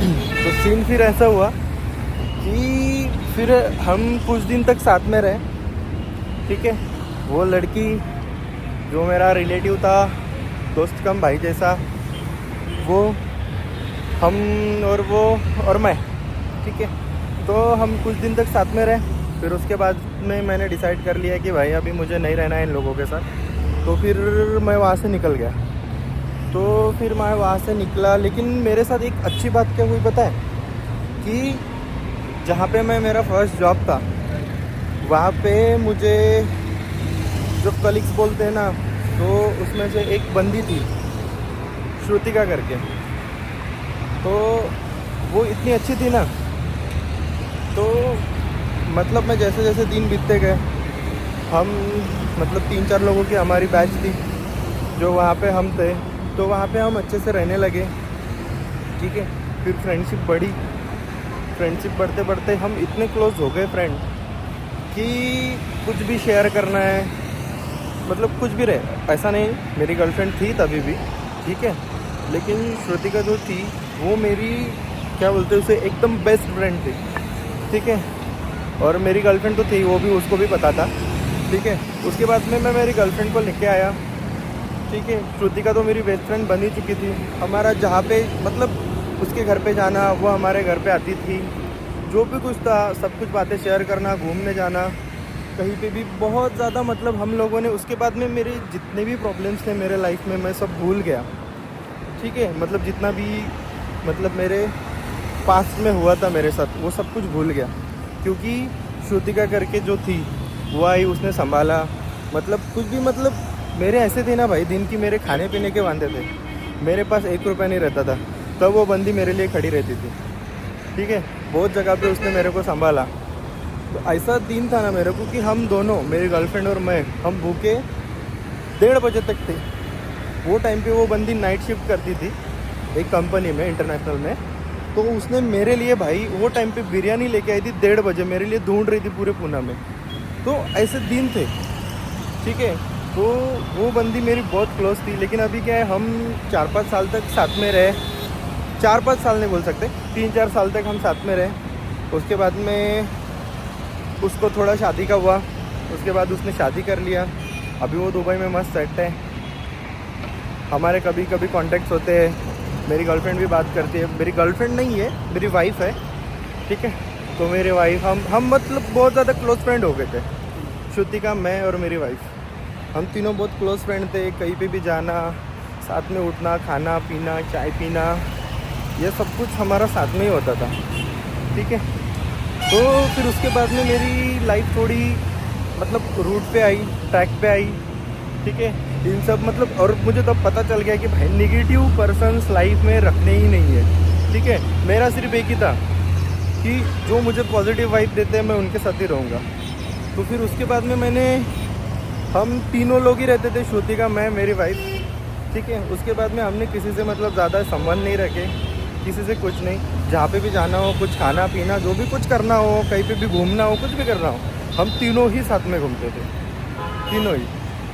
तो सीन फिर ऐसा हुआ कि फिर हम कुछ दिन तक साथ में रहे, ठीक है। वो लड़की जो मेरा रिलेटिव था, दोस्त कम भाई जैसा, वो हम और वो और मैं, ठीक है। तो हम कुछ दिन तक साथ में रहे। फिर उसके बाद में मैंने डिसाइड कर लिया कि भाई अभी मुझे नहीं रहना है इन लोगों के साथ। तो फिर मैं वहाँ से निकल गया। तो फिर मैं वहाँ से निकला, लेकिन मेरे साथ एक अच्छी बात क्या हुई पता है, कि जहाँ पे मैं मेरा फर्स्ट जॉब था वहाँ पे मुझे जो कलीग्स बोलते हैं ना, तो उसमें से एक बंदी थी श्रुतिका करके। तो वो इतनी अच्छी थी ना, तो मतलब मैं जैसे जैसे दिन बीतते गए, हम मतलब 3-4 लोगों की हमारी बैच थी जो वहाँ पे हम थे। तो वहाँ पे हम अच्छे से रहने लगे, ठीक है। फिर फ्रेंडशिप बढ़ी, फ्रेंडशिप बढ़ते बढ़ते हम इतने क्लोज हो गए फ्रेंड कि कुछ भी शेयर करना है, मतलब कुछ भी रहे, ऐसा नहीं। मेरी गर्लफ्रेंड थी तभी भी, ठीक है, लेकिन श्रुतिका जो थी वो मेरी क्या बोलते हैं उसे, एकदम बेस्ट फ्रेंड थी, ठीक है। और मेरी गर्लफ्रेंड तो थी, वो भी, उसको भी पता था, ठीक है। उसके बाद में मैं मेरी गर्लफ्रेंड को लेके आया, ठीक है। श्रुतिका तो मेरी बेस्ट फ्रेंड बनी चुकी थी। हमारा जहाँ पे मतलब उसके घर पे जाना, वो हमारे घर पे आती थी, जो भी कुछ था सब कुछ बातें शेयर करना, घूमने जाना कहीं पे भी, बहुत ज़्यादा मतलब हम लोगों ने। उसके बाद में मेरे जितने भी प्रॉब्लम्स थे मेरे लाइफ में मैं सब भूल गया, ठीक है। मतलब जितना भी मतलब मेरे पास्ट में हुआ था मेरे साथ वो सब कुछ भूल गया, क्योंकि श्रुतिका करके जो थी वो आई, उसने संभाला। मतलब कुछ भी मतलब मेरे ऐसे थे ना भाई, दिन की मेरे खाने पीने के वांदे थे, मेरे पास 1 रुपया नहीं रहता था, तब वो बंदी मेरे लिए खड़ी रहती थी, ठीक है। बहुत जगह पे उसने मेरे को संभाला। तो ऐसा दिन था ना मेरे को कि हम दोनों, मेरी गर्लफ्रेंड और मैं, हम भूखे 1:30 बजे तक थे। वो टाइम पे वो बंदी नाइट शिफ्ट करती थी एक कंपनी में, इंटरनेशनल में। तो उसने मेरे लिए भाई वो टाइम पे बिरयानी लेके आई थी 1:30 बजे, मेरे लिए ढूंढ रही थी पूरे पूना में। तो ऐसे दिन थे, ठीक है। तो वो बंदी मेरी बहुत क्लोज थी। लेकिन अभी क्या है, हम 4-5 साल तक साथ में रहे, 4-5 साल नहीं बोल सकते, 3-4 साल तक हम साथ में रहे। उसके बाद में उसको थोड़ा शादी का हुआ, उसके बाद उसने शादी कर लिया। अभी वो दुबई में मस्त सेट है। हमारे कभी कभी कॉन्टेक्ट्स होते हैं, मेरी गर्लफ्रेंड भी बात करती है। मेरी गर्लफ्रेंड नहीं है, मेरी वाइफ है, ठीक है। तो मेरी वाइफ, हम मतलब बहुत ज़्यादा क्लोज फ्रेंड हो गए थे, श्रुतिका, मैं और मेरी वाइफ। हम तीनों बहुत क्लोज फ्रेंड थे। कहीं पे भी जाना, साथ में उठना, खाना पीना, चाय पीना, ये सब कुछ हमारा साथ में ही होता था, ठीक है। तो फिर उसके बाद में मेरी लाइफ थोड़ी मतलब रूट पे आई, ट्रैक पे आई, ठीक है। इन सब मतलब, और मुझे तब पता चल गया कि भाई निगेटिव पर्सन्स लाइफ में रखने ही नहीं है, ठीक है। मेरा सिर्फ एक ही था कि जो मुझे पॉजिटिव वाइब देते हैं मैं उनके साथ ही रहूँगा। तो फिर उसके बाद में हम तीनों लोग ही रहते थे, श्रुतिका, मैं, मेरी वाइफ, ठीक है। उसके बाद में हमने किसी से मतलब ज़्यादा संबंध नहीं रखे, किसी से कुछ नहीं। जहाँ पे भी जाना हो, कुछ खाना पीना, जो भी कुछ करना हो, कहीं पे भी घूमना हो, कुछ भी करना हो, हम तीनों ही साथ में घूमते थे, तीनों ही।